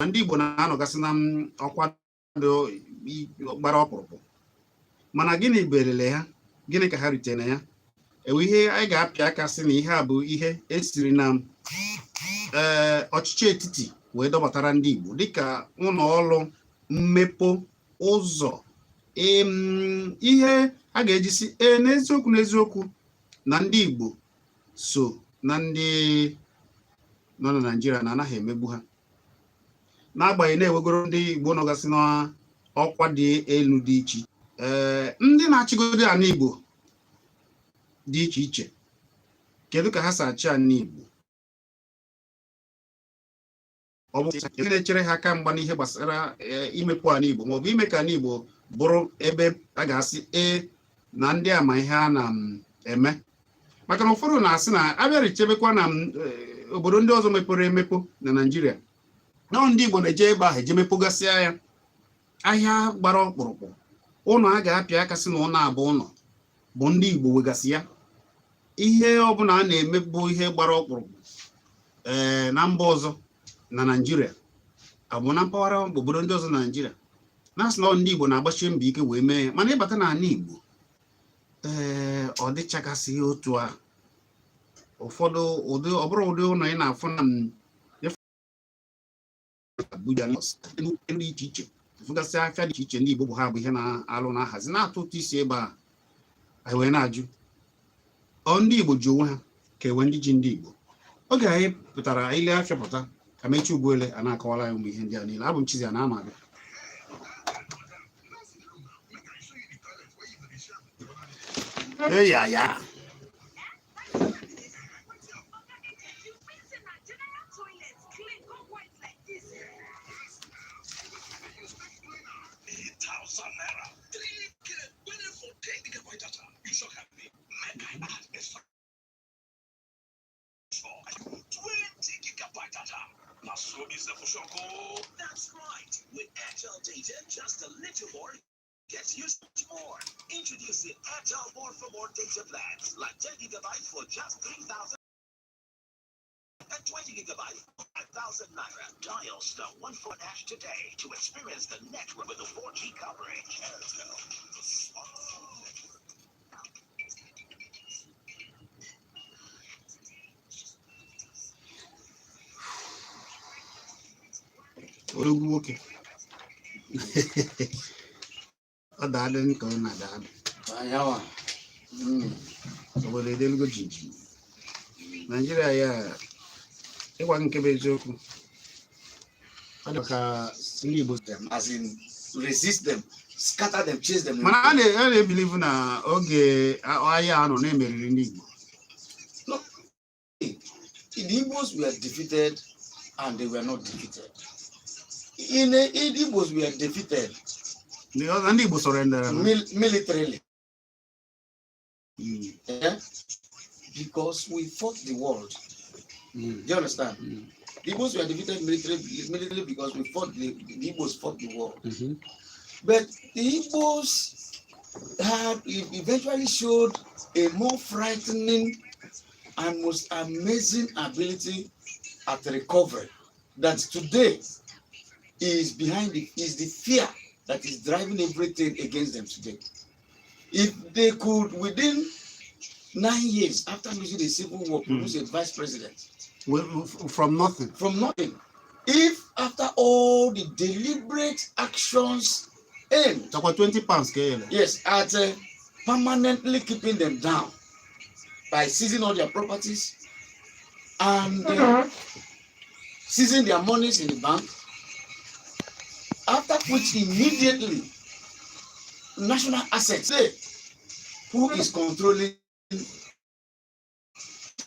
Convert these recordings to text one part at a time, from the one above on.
ndị Igbo na-anọgasị na ọkwa gbara ọkpụrụkpụ, mana gịnị berele ha, gịnị ka ha ritere ya? Ewe ihe anyị ga-apịa aka sị na ihe a bụ ihe esiri na ọchịchị etiti wee dọbatara ndị Igbo dịka ụlọ ọrụ mmepe ụzọ, ihe a ga-eji si n'eziokwu na ndị Igbo so na ndị nọ na Naịjirịa na anaghị emegbu ha, n'agbanyeghị na-ewegoro ndị Igbo nọgasị n'ọkwa dị elu dị iche. Ndị na-achịgodo ala Igbo dị iche iche, kedu ka ha si achị ala Igbo? Ọ bụ ihe na-echere ha aka mgba n'ihe gbasara imepe ala Igbo maọbụ ime ka ala Igbo bụrụ ebe a ga-asị na ndị ama ihe a na-eme? Maka na ụfọdụ na-asị na abịara ichebekwa na obodo ndị ọzọ mepere emepe na Naịjirịa, na ndị Igbo na-eje ebe ahụ eje mepụgasịa ya ahịa gbara ọkpụrụkpụ, ụlọ a ga-apịa aka sị na ụlọ abụ ụlọ bụ ndị Igbo wegasị ya. Ihe ọbụla a na-eme bụ ihe gbara ọkpụrụkpụ na mba ọzọ na Naịjirịa, abụ na mpaghara obodo ndị ọzọ na Naịjirịa, na-asị na ndị Igbo na-agbachi mbọ ike wee mee ya, mana ịbata n'ala Igbo ọ dịchagasị otu a. Ụfọdụ ọ bụrụ ụdị ụlọ ị na-afụ na Abuja elu iche iche, fụgasị afịa dị iche iche ndị Igbo bụ ha bụ ihe na-alụ na-ahazi na-atụ ụtụ isi ebe a. Anyị wee na-ajụ, ndị Igbo ji onwe ha ka enwe ndị ji ndị Igbo? Oge anyị pụtara ile afịa pụta ka Mechi Ugwuele a na-akọwara ya ụmụ ihe ndị a niile. Abụ m Chizi a na-ama abịa. Ya That's right. With Airtel data, just a little more gets you more. Introducing Airtel More for More data plans, like 10 gigabytes for just 3,000 and 20 gigabytes for 5,000 naira. Dial *14# today to experience the network with a 4G coverage. Airtel, the smartphone network. Orogwu nwoke ọ daadị nke ọ na-adadị obodo edelugo jiji. Naịjirịa ya ịgwa nke bụ eziokwu, ọ dị ka ndị Igbo as in resist them, scatter them, chase them. mana a na-ebilivu na oge agha anọ na-emeriri ndị Igbo. No, the Igbos were defeated and they were not defeated. In the Igbos were defeated Ndị Igbo surrender militarily. Yeah? Because we fought the world. Do you understand? The Igbos were defeated militarily because we fought the Igbos fought the world. But the Igbos have eventually showed a more frightening and most amazing ability at recovery that today is the fear that is driving everything against them today. If they could, within 9 years after losing the civil war, produce a vice president from nothing. If after all the deliberate actions aimed, 20 pounds, yes, at permanently keeping them down by seizing all their properties and seizing their monies in the bank, after which immediately national assets, who is controlling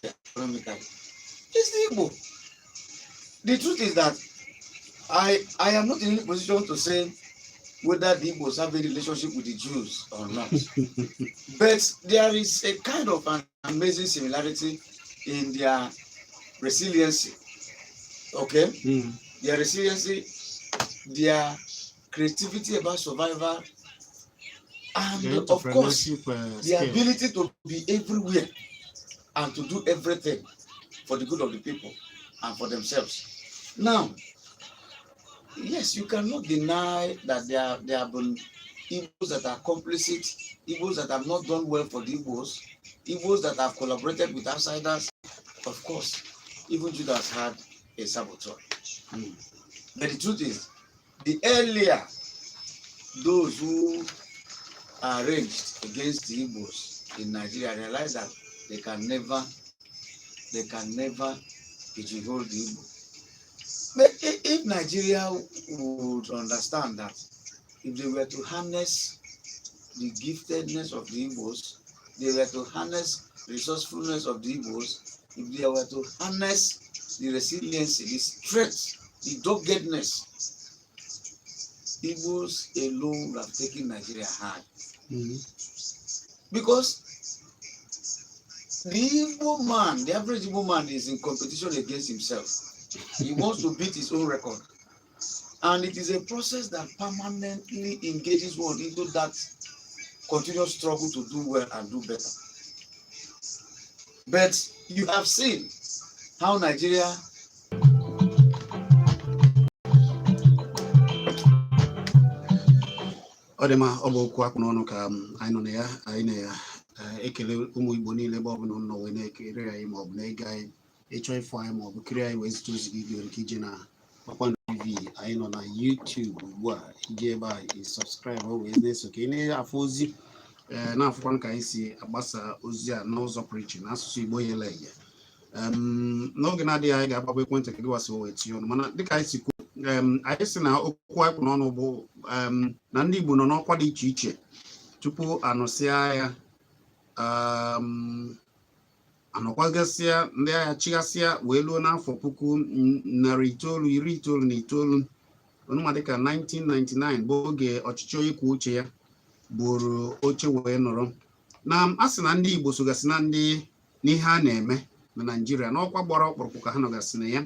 economically? It's the Igbo. The truth is that I am not in any position to say whether the Igbos have a relationship with the Jews or not. But there is a kind of an amazing similarity in their resiliency. Okay? Their resiliency, their creativity about survival, and of course, the ability to be everywhere and to do everything for the good of the people. and for themselves. Now, yes, you cannot deny that there have been Igbos that are complicit, Igbos that have not done well for the Igbos, Igbos that have collaborated with outsiders. Of course, even Judas had a saboteur. But the truth is, the earlier those who are raged against the Igbos in Nigeria realize that they can never pigeonhole the Igbo. But if Nigeria would understand that if they were to harness the giftedness of the Igbos, they were to harness the resourcefulness of the Igbos, if they were to harness the resiliency, the strength, the doggedness, Igbos alone would have taken Nigeria high. Because the Igbo man, the average Igbo man is in competition against himself. He wants to beat his own record. And it is a process that permanently engages one into that continuous struggle to do well and do better. But you have seen how Nigeria ọ dị ma ọ bụ okwu akpụ n'ọnụ ka anyị nọ na ya anyị na-ekele ụmụ Igbo niile ebe ọ bụla nọ wee na-ekiri anyị maọbụ na-ege anyị ịchọ ịfụ anyị maọbụ kiri anyị wee zite ozi gị nwere ike ije na Kpakpando TV. Anyị nọ na YouTube ugbu a, iji ebe a sọbskraịbụ wee na-eso ka ị na-afụ ozi na-afụkwa ka anyị si agbasa ozi a n'ụzọ pụrụ iche n'asụsụ Igbo yele eye. N'oge na-adịghị anyị ga-agbaba ekwentị ka gị wasị wee tinye ọnụ, mana dịka anyị si kwuo anyị sị na okwu anyị kwụ n'ọnụ bụ na ndị Igbo nọ n'ọkwa dị iche iche tupu anụsịa ya, anọkwagasịa ndị agha chigasịa wee luo n'afọ 1999 ọnụma dịka 1999 bụ oge ọchịchị onye kwuo uche ya bụrụ oche wee nọrọ. Na a sị na ndị Igbo sogasị na ndị n'ihe a na-eme na Naịjirịa n'ọkwa gbara ọkpụrụkpụ ka ha nọgasị na ya.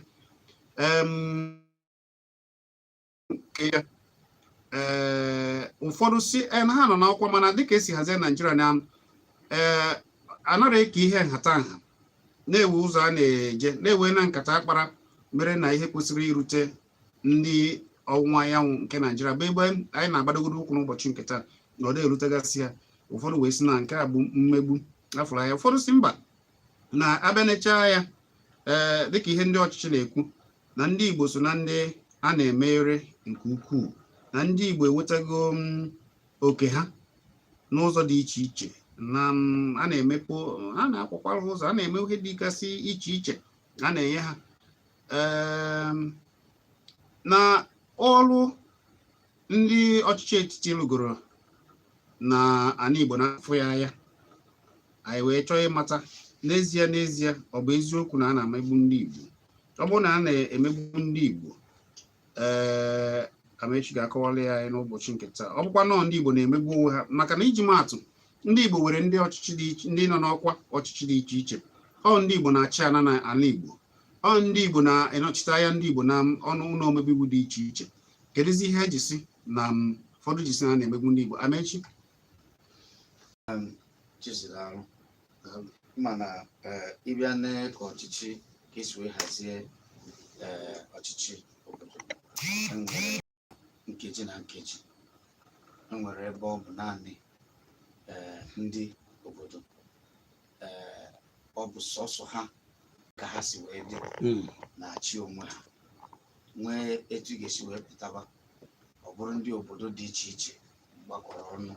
Ụfọdụ si na ha nọ n'ọkwa, mana dịka esi hazie Naịjirịa na anaghị eke ihe nhatanha na-ewe ụzọ a na-eje na-ewe na nkata akpara mere na ihe kwesịrị irute ndị ọwụwa anyanwụ nke Naịjirịa bụ ebe anyị na-agbadogoro ụkwụ n'ụbọchị nke taa na ọ na-erutegasị ya. Ụfọdụ wee sị na nke a bụ mmegbu afọrọ anya, ụfọdụ si mba na abịanechaa ya dịka ihe ndị ọchịchị na-ekwu na ndị Igbo so na ndị a na-emeghere nke ukwuu, na ndị Igbo enwetago oke ha n'ụzọ dị iche iche, na a na-emepe, a na-akwakwara ụzọ, a na-eme ihe dịgasị iche iche a na-enye ha na ọrụ ndị ọchịchị etiti lụgoro na ana Igbo n'afọ ya anya. Anyị wee chọọ ịmata n'ezie ọ bụ eziokwu na a na-emegbu ndị Igbo. Ọ bụrụ na a na-emegbu ndị Igbo, Amaechi ga-akọwara ya anyị n'ụbọchị nke taa. Ọ bụkwa nọọ ndị Igbo na-emegbu onwe ha, maka na iji maatụ, ndị Igbo nwere ndị ọchịchị ndị nọ n'ọkwa ọchịchị dị iche iche. Ọ ndị Igbo na-achị ana n'ala Igbo, ọ ndị Igbo na-enọchite anya ndị Igbo na ọnụ ụlọ omebigbu dị iche iche. Kedụzi ihe eji si na ụfọdụ ji si na na-emegbu ndị Igbo? Amaechi mana ịbịa n'aka ọchịchị ka esi wee hazie ọchịchị obodo, enwere nkeji na nkeji, enwere ebe ọ bụ naanị ndị obodo ọ bụ sọsọ ha ka ha si wee dị na-achị onwe ha, nwee etu ị ga-esi wee pụtaba ọ bụrụ ndị obodo dị iche iche gbakọrọ ọnụ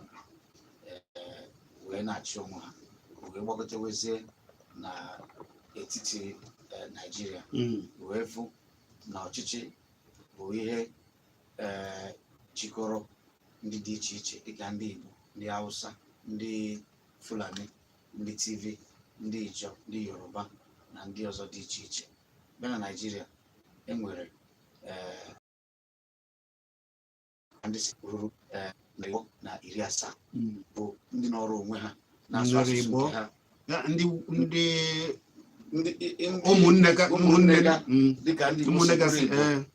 wee na-achị onwe ha, wee gbagotewezie na etiti Naịjirịa, wee fụ na ọchịchị bụ ihe jikọrọ ndị dị iche iche dịka ndị Igbo, ndị Hausa, ndị Fulani, ndị TV, ndị Ijaw, ndị Yoruba na ndị ọzọ dị iche iche. Bịa na Naịjirịa enwere ndị ruru na 70 bụ ndị nọrọ onwe ha na-asụ asụsụ nke ha, ụmụnne dịka ndị Igbo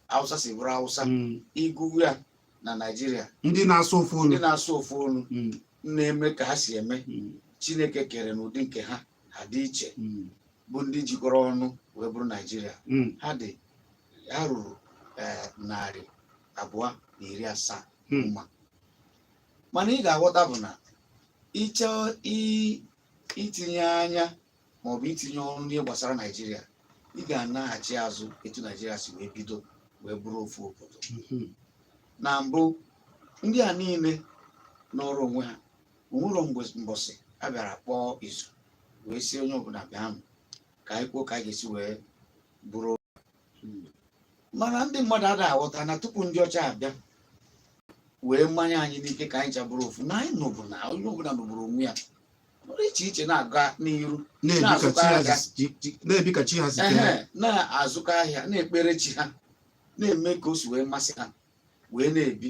Hausa si bụrụ Hausa, Igwu ya na Naịjirịa ndị na-asụ ofu olu na-eme ka ha si eme. Chineke kere n'ụdị nke ha dị iche, bụ ndị jikọrọ ọnụ wee bụrụ Naijiria ha ruru 270 mma. Mana ị ga-aghọta bụ na ịchọọ itinye anya maọbụ itinye ọrụ n'ihe gbasara Naijiria, ị ga-anaghachi azụ etu Naijiria si wee bido wee bụrụ ofu obodo. Na mbụ, ndị a niile n'ọrụ onwe ha, onwero mbọsị a bịara kpọọ izu wee si onye ọbụla bịanụ ka anyị kwuo ka anyị ga-esi wee bụrụ. Mana ndị mmadụ ada aghọta na tupu ndị ọcha abịa wee mmanya anyị n'ike ka anyị chabụrụ ofu, na anyị nọbụ na onye ọbụla nọbụrụ onwe ya nọrọ iche iche na-aga n'iru na-ebi ka chi ha zitere, na-azụkọ ahịa, na-ekpere chi ha, na-eme ka o si wee masị ha wee na-ebi.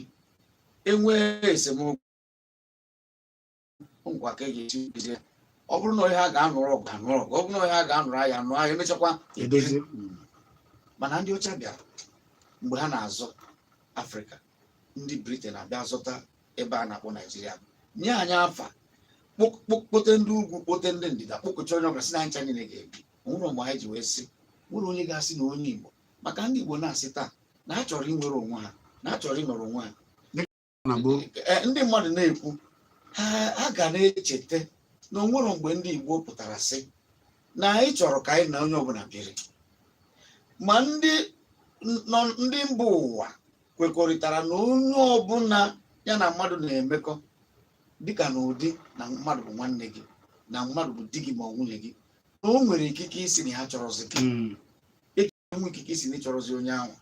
Enwee esemokwu ngwa ka ga-eji bizie. Ọ bụrụ na onye ha ga-anụrụ ọgụ anụrụ ọgụ, ọ bụrụ na onye ha ga-anụrụ ahịa anụrụ ahịa, emechakwa edozi. Mana ndị ọcha bịara mgbe ha na-azọ Afrịka, ndị Britain abịa zọta ebe a na-akpọ Naijiria, nye anyị afa, kpote ndị ugwu, kpote ndị ndịda, kpokọcha onye ọbụla si na ncha niile ga-ebi. Onwere mgbe anyị ji wee sị nwere onye ga-asị na onye Igbo, maka ndị Igbo na-asị taa na ha chọrọ inwere onwe ha, na ha chọrọ ịnọrọ onwe ha. Ndị mmadụ na-ekwu ha ga na-echeta na onwere mgbe ndị Igbo pụtara sị na anyị chọrọ ka anyị na onye ọbụla biri. Ma ndị mba ụwa kwekọrịtara na onye ọbụla ya na mmadụ na-emekọ dịka na ụdị na mmadụ bụ nwanne gị, na mmadụ bụ di gị ma nwunye gị, na o nwere ikike isi na ha chọrọzi gị, enwe ikike isi na ịchọrọzi onye ahụ.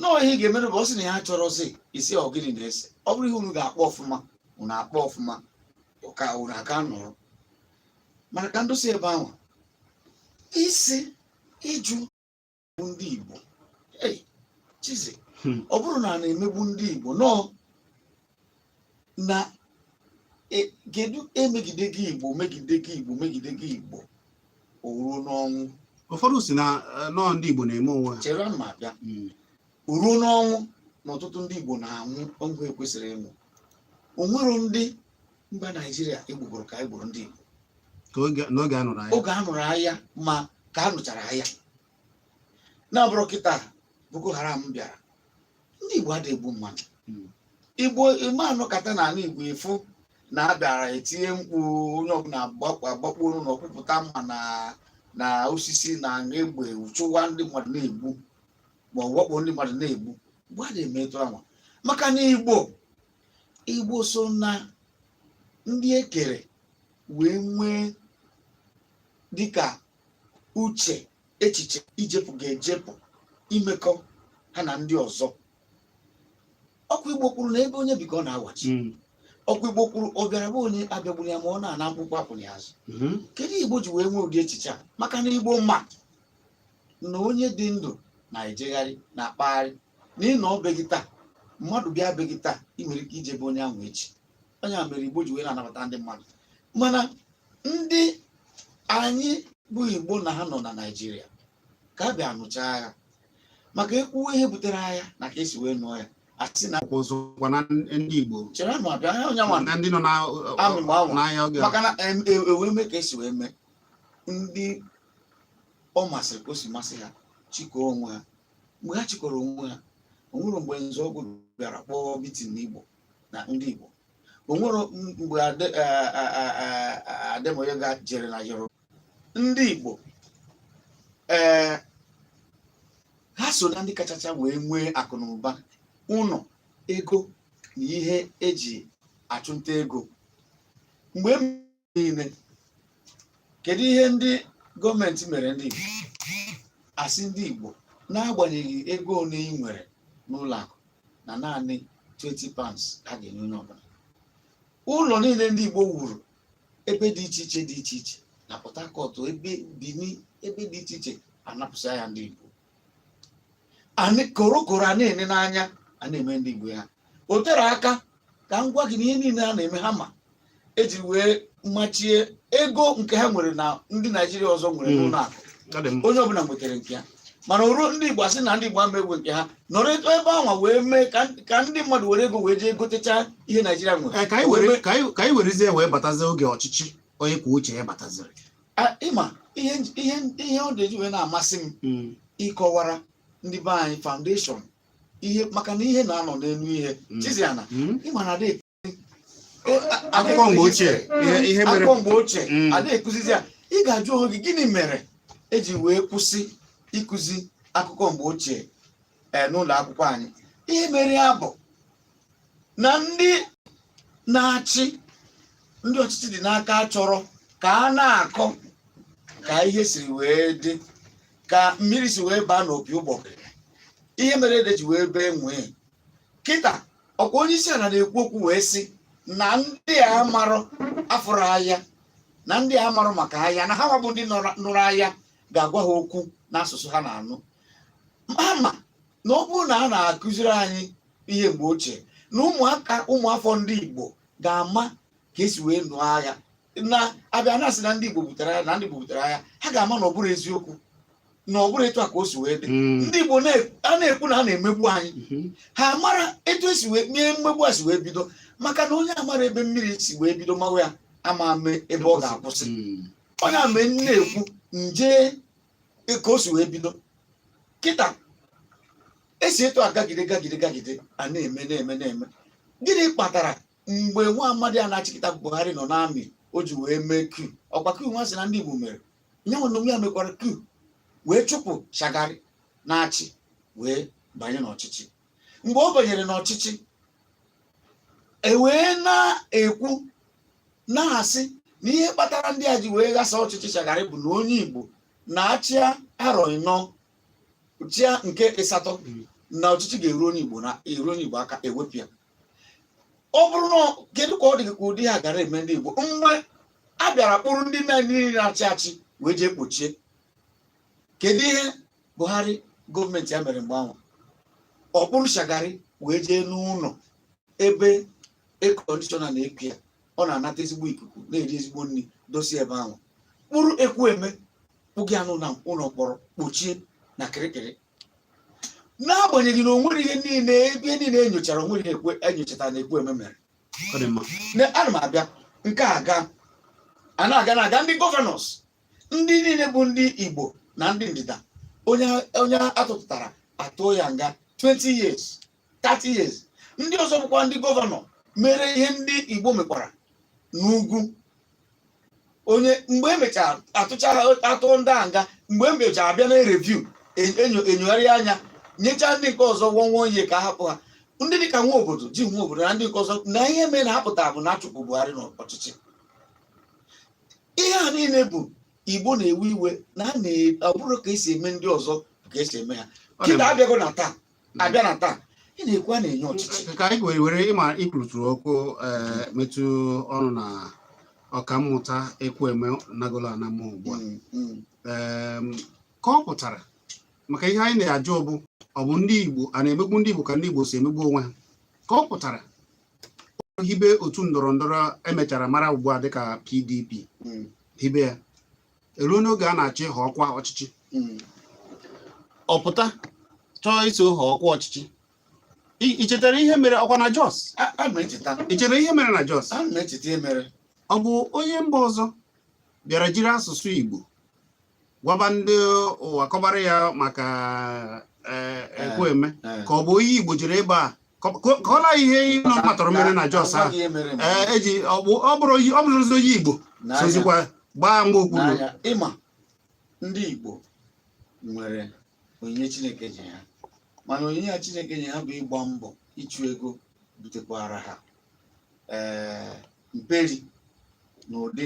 Nọọ ihe ị ga-emere bụ ọ sị na ha chọrọzi isi ọgịnị na-ese. Ọ bụrụ ihe unu ga-akpọ ọfụma, unu akpọ ọfụma ka unu aka nọrọ. Mana ka ndosi ebe ahụ isi ịjụ ndị Igbo, chizi ọ bụrụ na a na-emegbu ndị Igbo nọ na kedu emegide gị Igbo megide gị Igbo megide gị Igbo o ruo n'ọnwụ. Ụfọdụ si na nọọ ndị Igbo na-eme onwe ha. Chere ma bịa o ruo n'ọnwụ na ọtụtụ ndị Igbo na-anwụ ọnwụ ekwesịrị ịnwụ. O nwero ndị mba Naijiria egbugoro ka egburu ndị Igbo n'oge a nụrụ agha. Oge a nụrụ agha, ma ka a nụchara agha na-abụrụ kịta Boko Haram bịara, ndị Igbo adịghị egbu mmadụ. Igbo ime anọkata na ala Igbo efu na abịara etinye mkpu, onye ọbụla agbakpu ọnụ na ọkwụpụta mma na osisi na egbe chụwa ndị mmadụ na-egbu ma ọ wakpo ndị mmadụ na-egbu. Igbo adịghị emetụ anwa, maka na Igbo so na ndị ekere wee nwee dịka uche, echiche ijepụ ga-ejepụ imekọ ha na ndị ọzọ. Ọkwa Igbo kwuru na ebe onye biko ọ na-awachi. Ọkwa Igbo kwuru ọ bịara bụ onye abịagburu ya ma ọ na-ana mkpụkpụ apụrụ ya azụ. Kedu Igbo ji wee nwee ụdị echiche a? Maka na Igbo ma na onye dị ndụ na-ejegharị na-akpagharị, na ịnọ be gị taa, mmadụ bịa be gị taa, ị nwere ike ijebe onye ahụ echi. Onye a mere Igbo ji wee na-anabata ndị mmadụ. Mana ndị anyị bụ Igbo na ha nọ na Naijiria ka a bịa nụcha agha, maka ekwuwe ihe butere agha na ka esi wee nụọ ya, asị na ọzọkwa na ndị Igbo chere anụ abịa anya onye nwa na ndị nọ n'ahịa oge, maka na ewee mee ka esi wee mee ndị ọ masịrị ka o si masị ha chịkọọ onwe ha. Mgbe ha chịkọrọ onwe ha, onwere mgbe Nzọụkwụ bịara kpọọ mitin n'Igbo na ndị Igbo. Onwere mgbe Ademoyoga jere na Yoruba, ndị Igbo ha so na ndị kachacha wee nwee akụ na ụba, ụlọ, ego na ihe eji achụnta ego. Mgbe niile, kedu ihe ndị gọọmenti mere ndị Igbo? Asị ndị Igbo n'agbanyeghị ego ole ị nwere n'ụlọ akụ na naanị 20 pounds a ga-enye onye ọbụla. Ụlọ niile ndị Igbo wuru ebe dị iche iche dị iche iche na Port Harcourt, ebe Benin, ebe dị iche iche anapụsịa ya ndị Igbo. Korokoro a na-ene n'anya a na-eme ndị Igbo ya. O tere aka ka m gwa gị na ihe niile a na-eme ha ma eji wee machie ego nke ha nwere na ndị Naijiria ọzọ nwere n'ụlọ akụ. Onye ọbụla nwetara nke ya, mana o ruo ndị Igbo asị na ndị Igbo ama egwe nke ha nọrọ ebe ahụ wee mee ka ndị mmadụ were ego wee jee gotecha ihe Naijiria nwere. Ka anyị werezie wee batazie oge ọchịchị onye kwuo uche ya bataziri. Ịma ihe ọ dị wee na-amasị m ịkọwara ndị be anyị foundation ihe maka na ihe na-anọ n'elu ihe Chiziana ịma na akụkọ mgbe ochie ihe mere akụkọ mgbe ochie ada ekuzizi ya ị ga-ajụ onwe gị gịnị mere eji wee kwụsị ịkụzi akụkọ mgbe ochie n'ụlọ akwụkwọ anyị. Ihe mere ya bụ na ndị na-achị ndị ọchịchị dị n'aka chọrọ ka a na-akọ ka ihe siri wee dị, ka mmiri si wee baa n'opi ụgbọgịrị. Ihe mere ede ji wee bee nwee kịta ọkwa onye isi ala na-ekwu okwu wee sị na ndị a marọ afọrọ ahịa na ndị a marọ maka ahịa na ha bụ ndị nụrụ ahịa ga-agwa ha okwu n'asụsụ ha na-anụ. Ama na ọ bụrụ na a na-akụziri anyị ihe mgbe ochie na ụmụafọ ndị Igbo ga-ama ka esi wee nụọ agha na abịa na-asị na ndị Igbo butere agha na ndị Igbo butere agha, ha ga-ama na ọ bụrụ eziokwu na ọ bụrụ etu a ka o si wee dị. Ndị Igbo a na-ekwu na a na-emegbu anyị, ha mara etu esi wee mee mmegbu a si wee bido, maka na onye amara ebe mmiri si wee bido mawa ya ama ame ebe ọ ga-akwụsị. Onye ama na-ekwu nje ka o si wee bido kịta esi etu a gagide a na-eme. Gịnị kpatara mgbe nwa amadi a na-achịkịta Buhari nọ n'amị o ji wee mee ku ọkwa ku nwa sị na ndị Igbo mere nyanwa na onwe ya mekwara ku wee chụpụ Shagari na-achị wee banye n'ọchịchị. Mgbe ọ banyere n'ọchịchị wee na-ekwu na-asị na ihe kpatara ndị a ji wee ghasa ọchịchị Shagari bụ na onye Igbo na-achị arọ 4 chia nke 8 na ọchịchị ga-eru onye Igbo aka ewepụ ya. Ọ bụrụ na kedu ka ọ dị ka ụdị ha gara eme ndị Igbo mgbe a bịara kpụrụ ndị niile na-achị achị wee jee kpochie? Kedu ihe Buhari gọọmenti ya mere mgbe ahụ? Ọ kpụrụ Shagari wee jee n'ụlọ ebe ekondishọna na-eku ya, ọ na-anata ezigbo ikuku na-eri ezigbo nri dosi ebe ahụ, kpụrụ Ekwueme kpụga ya n'ụlọ mkpọrọ kpochie na Kirikiri. N'agbanyeghị na onwere ihe niile enyochara, onwere ihe enyochatara na Ekwueme mere. Ana m abịa nke a na-aga ndị gọvanọs ndị niile bụ ndị Igbo na ndị ndịda, onye atụtara atụọ ya nga 20 years 30 years. Ndị ọzọ bụkwa ndị gọvanọ mere ihe ndị Igbo mekwara n'ugwu. Onye mgbe emechara atụ ndị a nga, mgbe emechara abịa na reviu enyogharị anya nyechaa ndị nke ọzọ nwa ihe ka hapụ ha. Ndị dịka nwa obodo ji nwa obodo na ndị nke ọzọ na ihe mere na apụtara bụ na achụpụ Buhari n'ọchịchị. Ihe a niile bụ Igbo na-ewe iwe na ọ bụrụ ka esi eme ndị ọzọ ka esi eme ha. Kịta abịago na taa ị na-ekwu a na-enye ọchịchị ka anyị were ịma ikwurutụrụ okwu metụ ọnụ na ọkammụta Ekwueme nagolo anamụ ugbu a ka ọ pụtara maka ihe anyị na-ajụ ọ bụ ndị Igbo a na-emegbu ndị Igbo ka ndị Igbo si emegbu onwe ha. Ka ọ pụtara hibe otu ndọrọ ndọrọ emechara mara ugbu a dịka PDP hibe ya eruo n'oge a na-achọ ịhọ ọkwa ọchịchị, ọ pụta chọọ iso ha ọkwa ọchịchị. I chetara ihe mere ọkwa na Jos? I chere ihe mere na Jos? Ọ bụ onye mba ọzọ bịara jiri asụsụ Igbo gwaba ndị ụwa kọbara ya maka Ekwueme ka ọ bụ onye Igbo jiri ebe a ka ọ la ihe nọ matọrọ mere na Jos ahụ eji ọ bụrụ onye Igbo sozikwa gbaa mgbe okwuru. Ịma ndị Igbo nwere onyinye Chineke ji ha, mana onyinye ya Chineke ji ha bụ ịgba mbọ ịchụ ego butekwara ha mperi na ụdị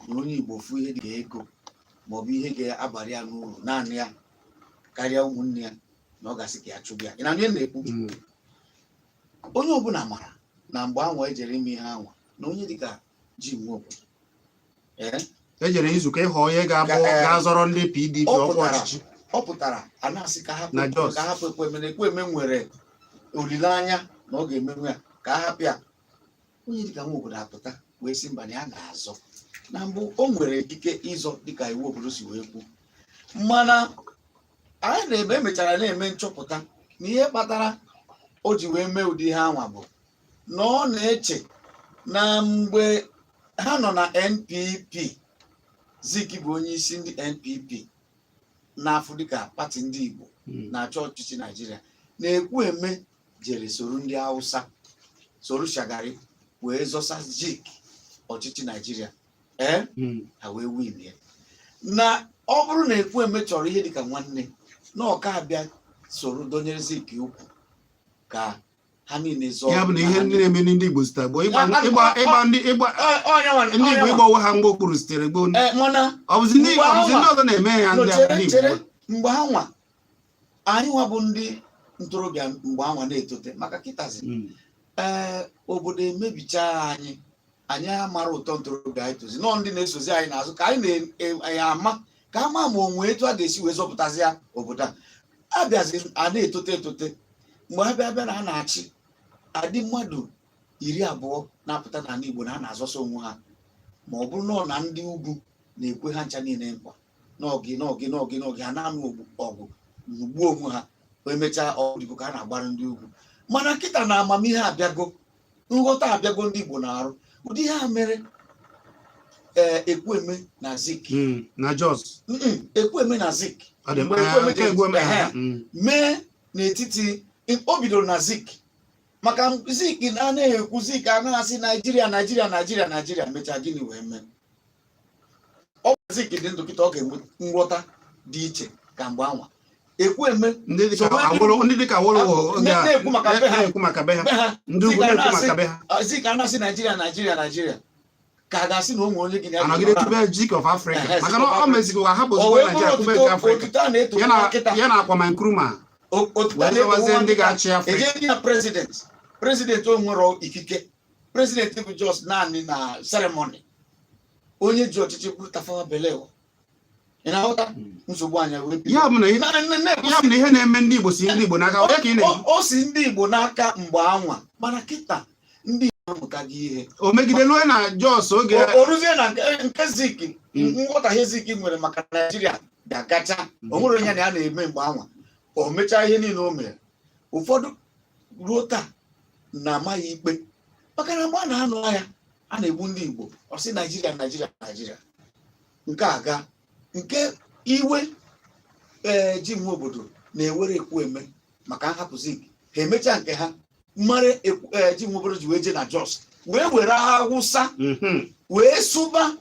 na onye Igbo fụ ihe dịka ego maọbụ ihe ga-abalị ya n'uru naanị ya karịa ụmụnne ya na ọ ga-asị ka ya chụgbu ya. Ị na-anụ na-ekwu onye ọbụla mara na mgbe anwa ejere ime ihe anwa na onye dịka ji nwa obodo ejere izuka ịghọ onye ga-azọrọ ndị PDP ọkwa ọchịchị. Ọ pụtara a na-asị ka hapụ Ekwueme na Ekwueme nwere olileanya na ọ ga-emenwe ya ka a hapụ ya. Onye dịka nwa obodo apụta wee sị mba na ya ga-azọ na mbụ o nwere ikike ịzọ dịka iwu obodo si wee kwu, mana anyị emechara na-eme nchọpụta na ihe kpatara o ji wee mee ụdị ihe anwa bụ na ọ na-eche na mgbe ha nọ na NPP Zik bụ onye isi ndị NPP n'afọ dịka pati ndị Igbo na-achọ ọchịchị Naijiria, na-ekwu eme jere soro ndị Hausa soro Shagari wee zọsa Zik ọchịchị Naijiria ha wee win ya. Na ọ bụrụ na ekwu eme chọrọ ihe dịka nwanne na ọka abịa soro donyere Zik ukwu ka ha niile zọọ ya bụ na ihe ndị na-eme ndị Igbo sitere gboo ịgba ndị Igbo ịgba ha mgbe okpuru sitere gboo ọ bụzi ndị ọzọ na-eme ya ndị Igbo mgbe ha nwa anyị nwa bụ ndị ntorobịa mgbe anwa na-etote maka kịtazi obodo emebicha anyị amara ụtọ ntorobịa anyị tozi nọ ndị na-esozi anyị n'azụ ka anyị na-ama ka ama ma onwe etu a ga-esi wee zọpụtazi ya obodo a abịazi a na-etote mgbe ha bịa na ha na-achị adị mmadụ 20 na-apụta n'ala Igbo na ha na-azọsa onwe ha ma ọ bụrụ na ndị ugwu na-ekwe ha ncha niile nkwa n'oge ha na-anụ ọgụ gbuo onwe ha emechaa ọdịbò ka ha na-agbara ndị ugwu. Mana nkịta na amamihe abịago, nghọta abịago ndị Igbo na-arụ ụdị ihe a mere Ekwueme na Zik na Jos Ekwueme na Zik mee n'etiti o bidoro na Zik maka Zik anaghị ekwu Zik anaghị asị Naijiria mechaa gịnị wee mee ọ bụ Zik dị ndụ kịta ọ ga-enwe nghọta dị iche ka mgbe anwa Ekwueme ndị dịka Awolowo na-ekwu maka be ha ndị ugwu na-ekwu maka be ha Zik anasị Naijiria ka a ga-asị na onwe onye gị anọgide tube Zik of Africa maka na ọ mezighi hapụ Naijiria tube nke Africa ya na Kwame Nkrumah ndị ga-achị Africa eje ya president o nwere ikike president bụ just naanị na ceremony onye ji ọchịchị bụ Tafawa Balewa ị na-aghọta nsogbu anya wee ya bụ na ihe na-eme ndị Igbo si ndị Igbo n'aka o si ndị Igbo n'aka mgbe anwa mana kịta ndị Igbo amụta gị ihe o megide lue na Jos oge oruzie na nke Zik nghọtahie Zik nwere maka Naijiria ga-agacha o nwere onye na ya na-eme mgbe anwa o mechaa ihe niile o mere ụfọdụ ruo taa na-amaghị ikpe maka na mgbe a na-anụ ahịa a na-egbu ndị Igbo ọ sị Naijiria nke aga nke iwe ji nwe obodo na-ewere Ekwueme maka nhapụ Zik ha emechaa nke ha mara ji nwe obodo ji wee jee na Jos wee were Hausa wee sụba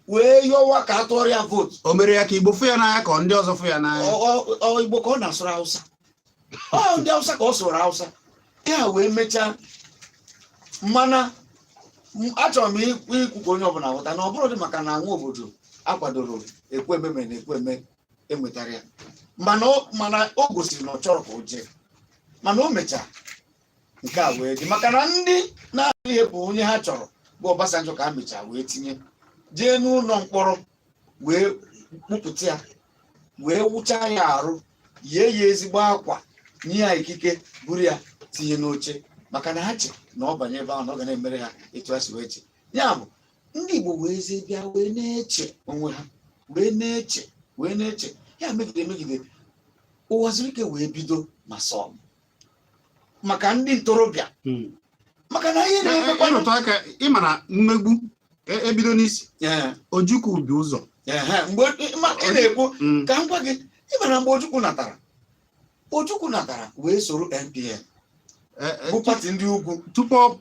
wee yọwa ka atụọrọ ya vootu o mere ya ka Igbo fụ ya n'anya ka ndị ọzọ fụ ya n'anya Igbo ka ọ na-asụrụ Hausa ndị Hausa ka ọ sụrụ Hausa ya wee mechaa mana achọrọ m ikwu ka onye ọbụla ghọta na ọ bụrụ dị maka na nwa obodo akwadoro Ekwueme mere na Ekwueme enwetara ya mana o gosiri na ọ chọrọ ka o jee mana o mechaa nke a wee dị maka na ndị na-adịghị bụ onye ha chọrọ bụ Obasanjo ka ha mechaa wee tinye jee n'ụlọ mkpọrọ wee kpụpụta ya wee wụchaa ya arụ yie ya ezigbo akwa nye ya ikike buru ya tinye n'oche maka na ha che na ọ banye ebe ahụ na ọ ga na-emere ha etu ha si wee che ya bụ ndị Igbo wee zie bịa wee na-eche onwe ha wee na-eche ya megide ụwa zuru ike wee bido ma sọọ maka ndị ntorobịa maka na ihe na-emekwa ịrụtụ aka ịma na mmegbu ebido n'isi Ojukwu bi ụzọ mgbe ị na-ekwu ka m gwa gị ịma na mgbe Ojukwu natara wee soro NPN bụ pati ndị ugwu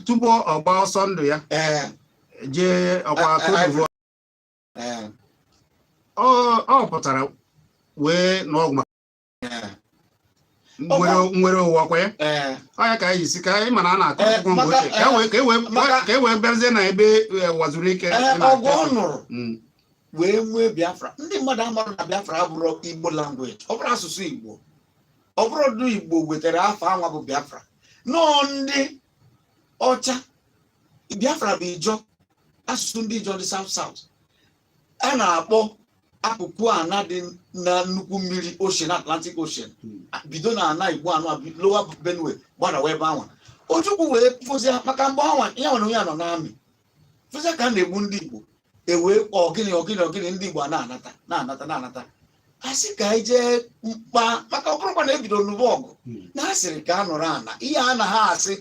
tupu ọ gbaa ọsọ ndụ ya jee ọkwa Cote d'Ivoire ọ pụtara wee n'ọgwụ nwere ụwa ọkwa ya ọ ya ka anyị si ka anyị mana a na-akọ akwụkwọ mgbe ochie ka e wee bịazie na ebe wazuru ike ọgụ ọ nụrụ wee nwee Biafra. Ndị mmadụ amarụ na Biafra abụrụ Igbo language, ọ bụrụ asụsụ Igbo, ọ bụrụ ndị Igbo wetara afọ anwa bụ Biafra. Nọọ ndị ọcha Biafra bụ Ijọ, asụsụ ndị Ijọ dị South South. A na-akpọ akụkụ ana dị na nnukwu mmiri Ocean, Atlantic Ocean, bido na ana Igbo anọ Lower Benue gbadawa ebe anwa. Ojukwu wee fụzia maka mgbe anwa ya nwere onye anọ n'amị fụzia ka a na-egbu ndị Igbo ewee ọgịnị ndị Igbo na-anata asị ka anyị jee mkpa maka ọbụrụkwa na ebido n'ụba ọgụ na ha sịrị ka a nọrọ ana ihe a na ha asị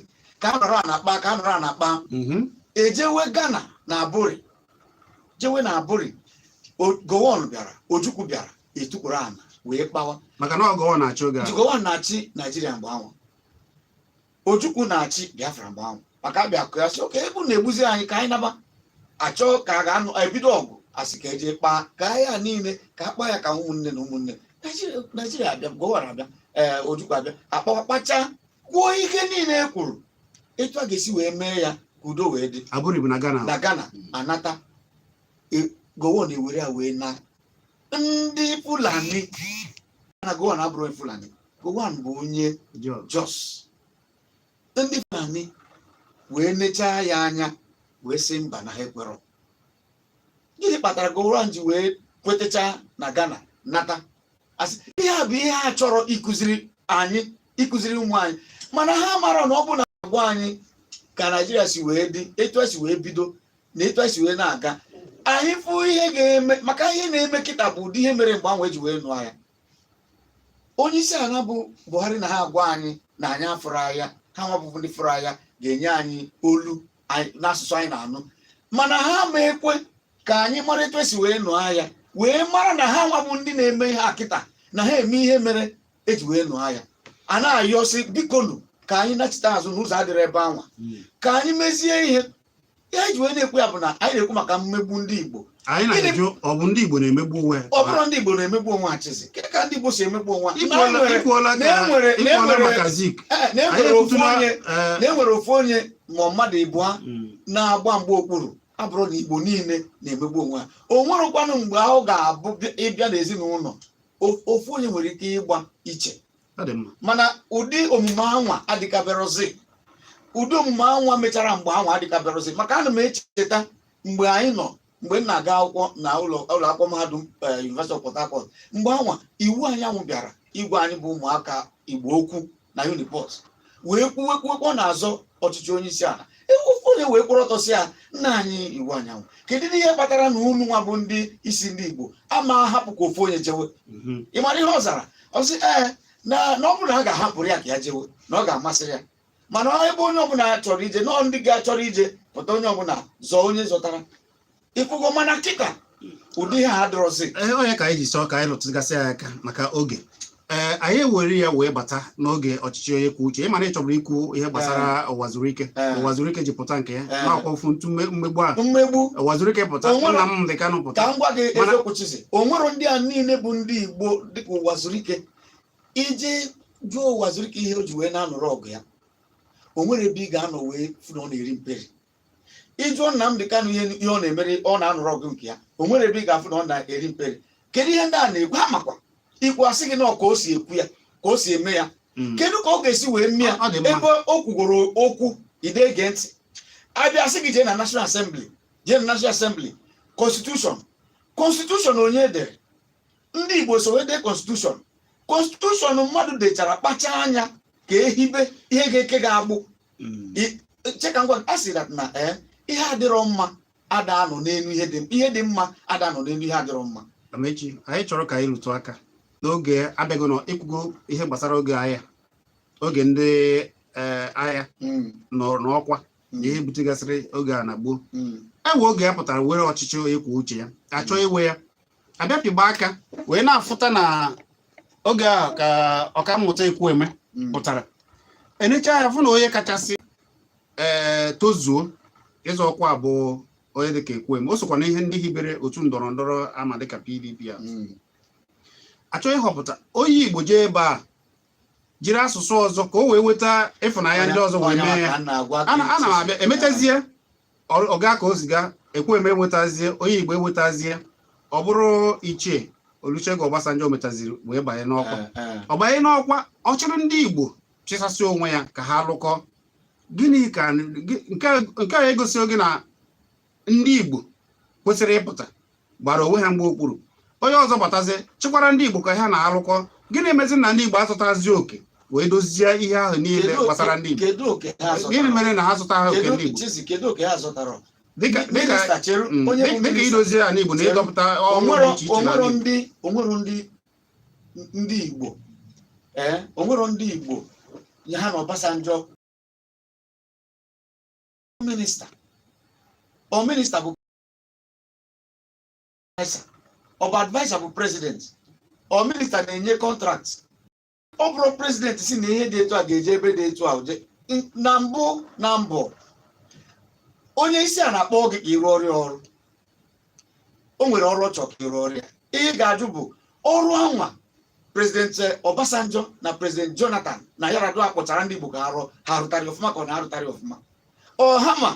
ka a nọrọ ana kpa ka a nọrọ ana kpa ejewe Ghana na Aburi jewe na Aburi Gowon bịara, Ojukwu bịara, etukwuru ana wee kpawa. maka na ọgọwọ na-achị oge a. Gowon na-achị Naijiria mgbe ahụ, Ojukwu na-achị Biafra mgbe ahụ. Maka abịa kụ ya sị oke ebe na-egbuzi anyị ka anyị naba achọ ka a ga-anụ ebido ọgụ asị ka eje kpaa ka ya niile ka akpa ya ka ụmụnne na ụmụnne. Naijiria abịa, Gowon abịa, Ojukwu abịa, akpawa kpacha kwuo ihe niile e kwuru etu a ga-esi wee mee ya ka udo wee dị. Abụrụ Ibu na Ghana. Na Ghana anata, Gowon ewere ya wee na ndị Fulani na Gowon abụrụ Fulani. Gowon bụ onye Jos. Ndị Fulani wee nechaa ya anya wee sị mba na ha ekwerọ. Gịnị kpatara Gowon ji wee kwetacha na Ghana nata? Asị ihe a bụ ihe a chọrọ ịkụziri anyị, ịkụziri ụmụ anyị, mana ha mara na ọ bụ na agwa anyị ka Naijiria si wee dị, etu esi wee bido na etu esi wee na-aga. Anyị fụ ihe ga-eme, maka ihe na-eme kịta bụ ụdị ihe mere mgbe ahụ eji wee nụọ ya. Onye isi ala bụ Buhari na ha agwa anyị na anyị afụrụ anya, ha nwabụbụ ndị fụrụ anya ga-enye anyị olu n'asụsụ anyị na-anụ, mana ha ma ekwe ka anyị mara etu esi wee nụọ ya, wee mara na ha nwabụ ndị na-eme ihe akịta na ha eme ihe mere eji wee nụọ ya. A na-ayọsị bikonu ka anyị nachite azụ n'ụzọ adịrị ebe anwa, ka anyị mezie ihe. Ihe eji wee na-ekwu ya bụ na anyị na-ekwu maka mmegbu ndị Igbo. Anyị na-ajụ ọ bụ ndị Igbo na-emegbu onwe ha. Ọ bụrụ ndị Igbo na-emegbu onwe ha chizi, kedụ ka ndị Igbo si emegbu onwe ha? Na-enwere ofu onye ma mmadụ ịbụọ na-agba mgbe okpuru, abụrụ na Igbo niile na-emegbu onwe ha. O nwerekwanụ mgbe ahụ ga-abụ ịbịa n'ezinụlọ ofu onye nwere ike ịgba iche, mana ụdị omume anwa adịkaberozi. Ụdị omume anwa mechara mgbe anwa adịkaberozi, maka ana m echeta mgbe anyị nọ, mgbe m na-aga akwụkwọ na ụlọ akwụkwọ mahadum University of Port Harcourt, mgbe anwa iwu anyanwụ bịara igwe anyị bụ ụmụaka Igbo okwu na Uniport, wee kwuwekwu na-azọ ọchịchị onye isi ala. Onye wee kwụrụ ọtọ sị ya, nna anyị Iwu Anyanwụ, kedu ihe kpatara na unu nwa bụ ndị isi ndị Igbo ama hapụ ka ofu onye jewe? Ị mara ihe ọ zara? Ọ sị na ọ bụrụ na a ga-ahapụrụ ya ka ya jewe na ọ ga-amasị ya, mana ebe onye ọbụla chọrọ ije, nọọ ndị ga-achọrọ ije pụta onye ọbụla zọọ onye zọtara ịkwụgo. Mana kịta ụdị ha adịrọzi. Onye ka anyị ji sọ ka anyị lụtụgasị ya aka maka oge. Anyị ewere ya wee bata n'oge ọchịchị onye kwuo uche. Ịmana ị chọrọ ikwu ihe gbasara ụwa zuru ike. Ụwa zuru ike ji pụta nke ya na-akwa ofu ntu mmegbu ahụ. Ụwa zuru ike pụta, Nnamdị Kanụ pụta. Ka m gwa gị eziokwu chizi, o nwere ndị a niile bụ ndị Igbo dịka ụwa zuru ike. Iji jụọ ụwa zuru ike ihe o ji wee na-anọrọ ọgụ ya, o nwere ebe ị ga-anọ wee fụ na ọ na-eri mperi. Ịjụọ Nnamdị Kanụ ihe ọ na-emere, ọ na-anọrọ ọgụ nke ya, o nwere ebe ị ga-afụ na ọ na-eri mperi. Kedu ihe ndị a na-ekwu? Ha makwa ikwu asị gị na ka o si ekwu ya, ka o si eme ya. Kedu ka ọ ga-esi wee mee ya ebe o kwugoro okwu ide ege ntị? Abịa sị gị jee na National Assembly, jee na National Assembly, Constitution onye dere? Ndị Igbo so wee dee Constitution mmadụ dechara kpacha anya ka ehibe ihe ga-eke ga-agbụ. Cheka ngwa a sị na ihe adịrọ mma ada anọ n'elu ihe dị mma ada anọ n'elu ihe adịrọ mma. Amechi, anyị chọrọ ka anyị rụtụ aka n'oge abịago nọ ikwugo ihe gbasara oge agha, oge ndị agha nọ n'ọkwa na ihe butegasịrị oge a na gboo. Ewe oge ya pụtara were ọchịchị onye kwuo uche ya, achọ iwe ya, abịapịgba aka wee na-afụta na oge a ka ọkammụta Ekwueme pụtara. Enecha ya fụ na onye kachasị tozuo ịzọ ọkwa abụọ onye dịka Ekwueme. O sokwa na ihe ndị hibere otu ndọrọ ndọrọ ama dịka PDP a. Achọ ịhọpụta onye Igbo jee ebe a jiri asụsụ ọzọ ka o wee nweta ịfụnanya ndị ọzọ wee mee ya. Ana m abịa emechazie ọga ka o ziga Ekwueme enwetazie, onye Igbo enwetazie, ọ bụrụ Ichie Olusegun Obasanjo metaziri wee banye n'ọkwa. Ọ banye n'ọkwa, ọ chụrụ ndị Igbo chịsasị onwe ya ka ha lụkọ. Gịnị ka nke a egosi oge na ndị Igbo kwesịrị ịpụta gbara onwe ha mgbe okpuru, onye ọzọ batazie chịkwara ndị Igbo ka ha na-alụkọ. Gịnị mezi na ndị Igbo azụtazi oke wee dozie ihe ahụ niile gbasara ndị Igbo? Gịnị mere na ha zụta oke ndị Igbo? Dịka idozi ya n'Igbo na ịdọpụta ọnwụrụ iche iche na onwero ndị Igbo onwero ndị Igbo ya ha na Obasanjo minista bụ ọ bụ advisor bụ president ọ minista na-enye contract ọ bụrụ president si na ihe dị etu a ga-eje ebe dị etu a na mbụ onye isi a na-akpọ gị ka ịrụ ọrụ o nwere ọrụ ọ chọrọ ka ịrụ ọrụ ya ihe ga-ajụ bụ ọrụ anwa President Obasanjo na President Jonathan na Yar'Adua kpọchara ndị Igbo ka ha rụtarị ọfụma ka ọ na-arụtarị ọfụma ọhama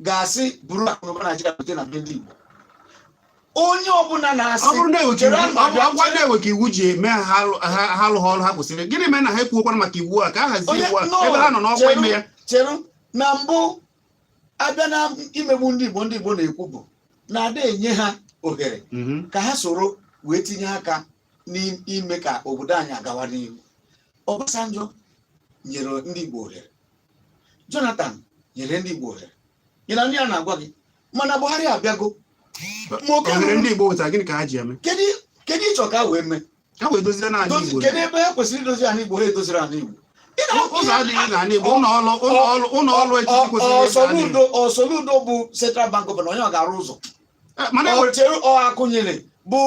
ga-asị buru akụnụba Naịjirịa bute na ndị Igbo onye ọbụla na-asị ọ bụrụ na enwe ka iwu ji eme ha alụghị ọrụ ha kwesịrị gịnị mere na ha ekwuokwana maka iwu a ka a hazie iwu a ebe ha nọ n'ọkwa ime ya chere na mbụ abịa na imegbu ndị Igbo na-ekwu bụ na-ada enye ha ohere ka ha soro wee tinye aka n'ime ka obodo anyị agawa n'ihu. Obasanjo nyere ndị Igbo ohere, Jonathan nyere ndị Igbo ohere, na ndị a na-agwa gị mana Buhari abịago ohere ndị Igbo wetara gịnị ka ha ji eme kedu ịchọ ka wee mee ka wee dozie n'ala Igbo kedu ebe ha kwesịrị idozi ala Igbo ha edoziri ala Igbo ụzọ adịghị n'ala Igbo ụlọ ọrụ etiti kwesịrị Soludo bụ Central Bank Gọvanọ onye ọ ga-arụ ụzọ mana akụnyere bụ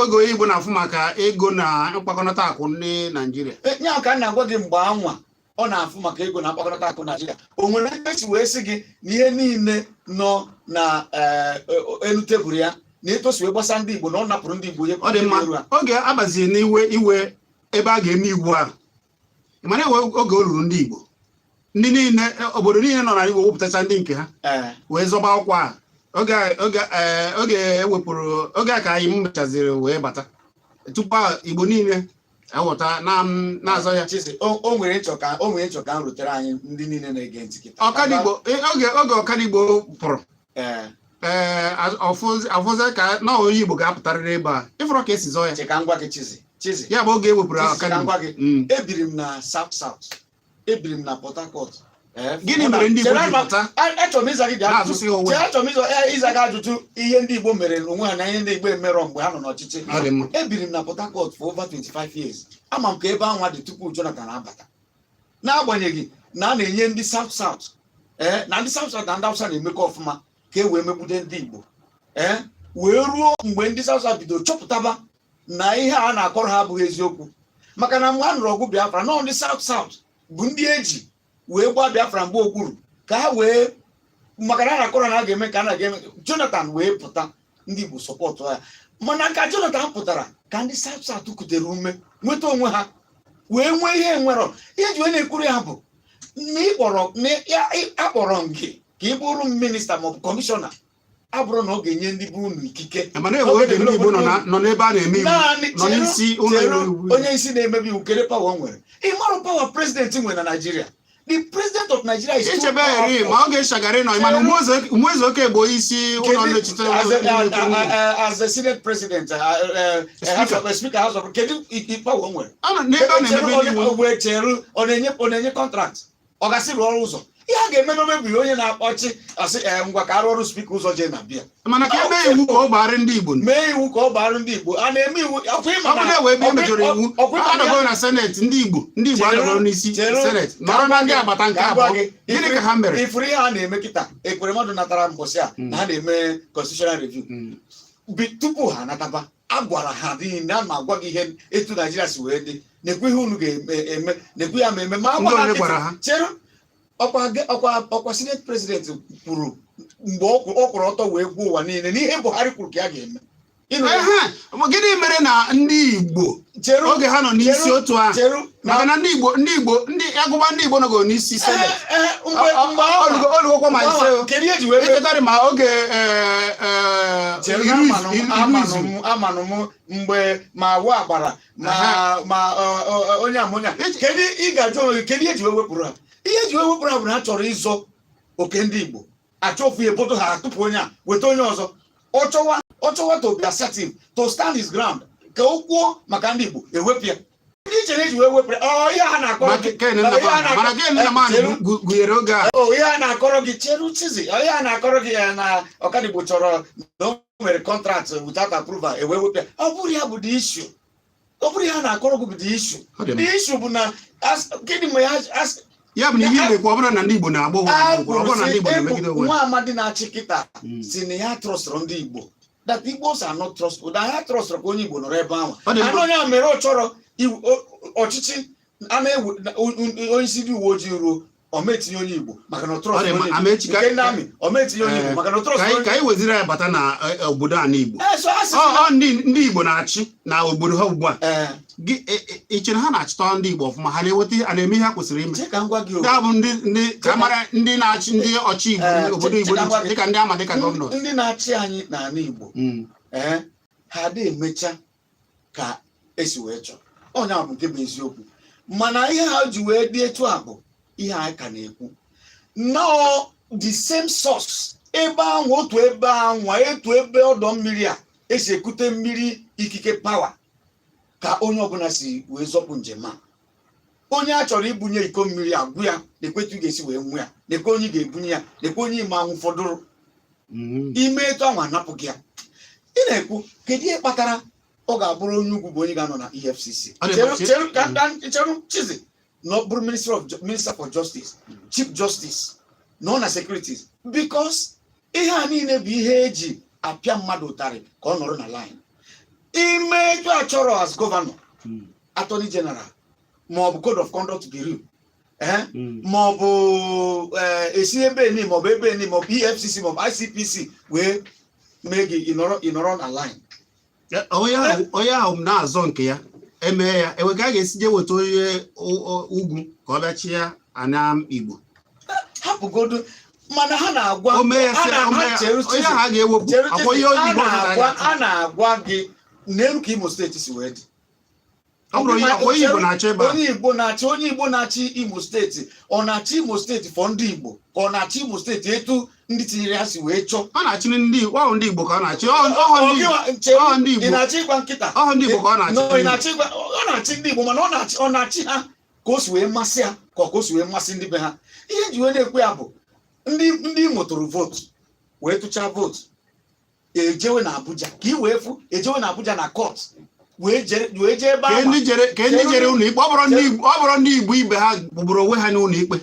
oge Igbo na-afụ maka ego na mkpakọnata akụ ndị Naịjirịa nye ka na-agwa gị mgbe anwa ọ na-afụ maka ego na mkpakọnata akụ Naịjirịa o nwere esi wee sị gị na ihe niile nọ na elu tebụl ya na etosi wee gbasa ndị Igbo na ọ napụrụ ndị Igbo ọ dị mma oge abaziri n'iwe ebe a ga-eme iwu ahụ mana oge o ruru ndị Igbo ndị niile obodo niile nọ na Igbo wepụtacha ndị nke ha wee zọba ọkwa oge ewepụrụ oge a ka anyị mechaziri wee bata tupu Igbo niile aghọta na-azọ ya o nwere nchọ ka m rutere anyị ndị niile na-ege ntị kịta oge Ọkadigbo pụrụ ọfụzi ka na onye Igbo ga-apụtarịrị ebe a ịfụrụ ka esi zọ ya ya bụ oge ewepụrụ Ọkadigbo ebiri m na South ebiri m na Port Harcourt gịnị mere ndị Igbo ji pụta achọrọ m ịza gị ajụjụ ihe ndị Igbo mere onwe ha na ihe ndị Igbo emerọ mgbe ha nọ n'ọchịchị ebiri m na Port Harcourt for over 25 years ama m ka ebe anwa dị tupu Jonathan abata n'agbanyeghị na a na-enye ndị South na ndị South na ndị Hausa na-emekọ ọfụma ka e wee megbude ndị Igbo wee ruo mgbe ndị South bido chọpụtaba na ihe a na-akọrọ ha abụghị eziokwu maka na mgbe a nụrụ ọgụ Biafra nọ ndị South bụ ndị eji wee gba Biafra mgbe okpuru ka ha wee maka na a na-akọrọ na a ga-eme ka a na-ga-eme Jonathan wee pụta ndị Igbo sọpọtụ ya mana ka Jonathan pụtara ka ndị South kutere ume nweta onwe ha wee nwee ihe enwerọ ihe ji wee na-ekwuru ya bụ na akpọrọ gị ka ị bụrụ minista maọbụ kọmishọna abụrụ na ọ ga-enye ndị bụ unu ikike mana oge ndị Igbo nọ n'ebe a na-eme iwu nọ n'isi onye isi na-emebi iwu kere pawa nwere ịmarụ pawa prezidenti nwere na Naịjirịa the president of Nigeria is ichebe eri ma ọ ga-eshagari nọ mana Umueze Okegbo isi ụlọ nlechite as the senate president speaker house of kedu pawa nwere ọ na-enye contract ọ gasị rụọ ọrụ ụzọ ihe a ga-eme n'omebiri onye na-akpọchi asị ngwa ka arụ ọrụ spika ụzọ jee na bịa mana ka eme iwu ka ọ gbara ndị Igbo mee iwu ka ọ gbara ndị Igbo a na-eme iwu wee ebe emejọrọ iwu anọgo na seneti ndị Igbo anọgoro n'isi seneti nọrọ na ndị agbata nke abụọ gịnị ka ha mere ifuru ihe a na-eme kịta ekwere mmadụ natara mbọsị a na ha na-eme constitutional review tupu ha nataba a gwara ha niile a ma gwa gị ihe etu Naijiria si wee dị na-ekwe ihe unu ga-eme na-ekwe ya ma eme ma a chere ọkwa senate president kwuru mgbe ọ kwụrụ ọtọ wee gwuo ụwa niile n'ihe Buhari kwuru ka ya ga-eme gịnị mere na ndị Igbo oge ha nọ n'isi otu ahụ maka na ndị agụba ndị Igbo nọgo n'isi senate olugokwa ma ise echetara ma oge amanụ m mgbe ma wa gbara ma onye amonya kedu ị ga-ajụ onwe gị kedu ihe ji wee wepụrụ ha ihe eji wee wepụrụ ha bụ na ha chọrọ ịzọ oke ndị Igbo achọfu ya ebodo ha atụpụ onye a weta onye ọzọ ọ chọwa to be assertive to stand his ground ka o kwuo maka ndị Igbo ewepụ ya ndị iche na eji wee wepụrụ ihe ha na-akọrọ gị cheru chizi ihe ha na-akọrọ gị ya na Ọkadigbo chọrọ na o nwere contract without approval ewee wepụ ya ọ bụrụ ya bụ the issue ọ bụrụ ya na-akọrọ gị bụ the issue bụ na gịnị mgbe ya bụ na ihe na-ekwu ọ bụrụ na ndị Igbo na-agba ọ bụrụ na ndị Igbo na-emegide onwe nwa amadi na-achị kịta si na ya trọstụrụ ndị Igbo that Igbos are not trustful na ya trọstụrụ ka onye Igbo nọrọ ebe ahụ anụ onye a mere ọ chọrọ ọchịchị a na-ewu onye isi ndị uwe ojii ruo ometinye onye Igbo maka na trọst onye Igbo ometinye onye Igbo maka na trọst ka anyị weziri ya bata na obodo a n'Igbo ndị Igbo na-achị na obodo ha ugbu a ị chere ha na-achịta ndị Igbo ọfụma ha na-eweta a na-eme ihe ha kwesịrị ime ya bụ ndị ka mara ndị na-achị ndị ọchị Igbo obodo Igbo dịka ndị ama dịka gọvanọ ndị na-achị anyị n'ala Igbo ha adịghị emecha ka esi wee chọọ onye ahụ bụ nke bụ eziokwu mana ihe ha ji wee dị etu a bụ ihe anyị ka na-ekwu nọọ the same source ebe ahụ otu ebe ọdọ mmiri a esi ekute mmiri ikike pawa ka onye ọbụla si wee zọpụ njem a onye a chọrọ ibunye iko mmiri agwụ ya na-ekwetu ga-esi wee nwe ya na-ekwe onye ga-ebunye ya na-ekwe onye ime ahụ fọdụrụ ime etu ahụ anapụ gị ya ị na-ekwu kedu ihe kpatara ọ ga-abụrụ onye ugwu bụ onye ga-anọ na EFCC cheru chizi na ọ bụrụ Minister for Justice Chief Justice nọ na Securities because ihe a niile bụ ihe eji apịa mmadụ ụtarị ka ọ nọrọ na line ime etu a chọrọ as Governor Attorney General maọbụ Code of Conduct Bureau maọbụ esi ebe ni maọbụ ebe ni maọbụ EFCC maọbụ ICPC wee mee gị ịnọrọ na line onye ahụ na-azọ nke ya emee ya enwega a ga-esi je weta onye ugwu ka ọ bịachi ya ana Igbo hapụgodo mana ha na-agwa a na-agwa gị n'elu ka Imo steeti si wee dị onye Igbo na-achị Imo steeti ọ na-achị Imo steeti fọ ndị Igbo ka ọ na-achị Imo steeti etu ndị tinyere ya si wee chọọ ọ na-achị ndị Igbo ka ọ na-achị ị na-achị ịgwa nkịta ndị Igbo ka ọ na-achị ọ na-achị ndị Igbo mana ọ na-achị ha ka o si wee masị ya ka o si wee masị ndị be ha ihe ji wee na-ekwe ya bụ ndị Imo tụrụ vootu wee tụchaa vootu ejewe na Abuja ka ị wee fụ ejewe na Abuja na court wee jee ebe ahụ ka ndị jere ụlọ ikpe ọ bụrụ ndị Igbo ibe ha kpụgburu onwe ha n'ụlọ ikpe